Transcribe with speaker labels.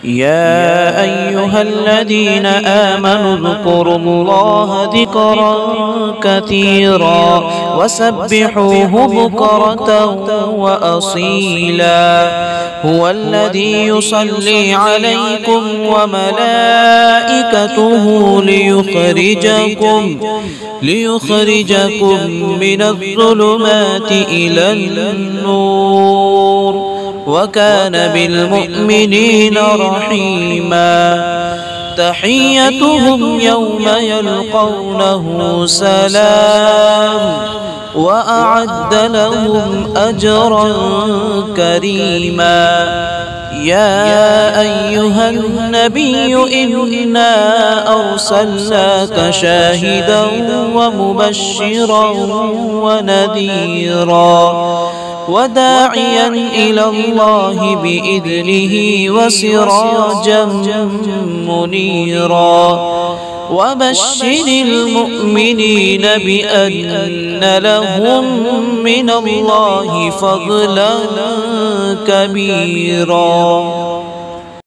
Speaker 1: يا أيها الذين آمنوا اذكروا الله ذكرا كثيرا وسبحوه بكرة وأصيلا. هو الذي يصلي عليكم وملائكته ليخرجكم من الظلمات إلى النور، وكان بالمؤمنين رحيما. تحيتهم يوم يلقونه سلام، وأعد لهم أجرا كريما. يا أيها النبي إنا أرسلناك شاهدا ومبشرا ونذيرا وداعيا إلى الله بإذنه وسراجا منيرا. وبشر المؤمنين بأن لهم من الله فضلا كبيرا.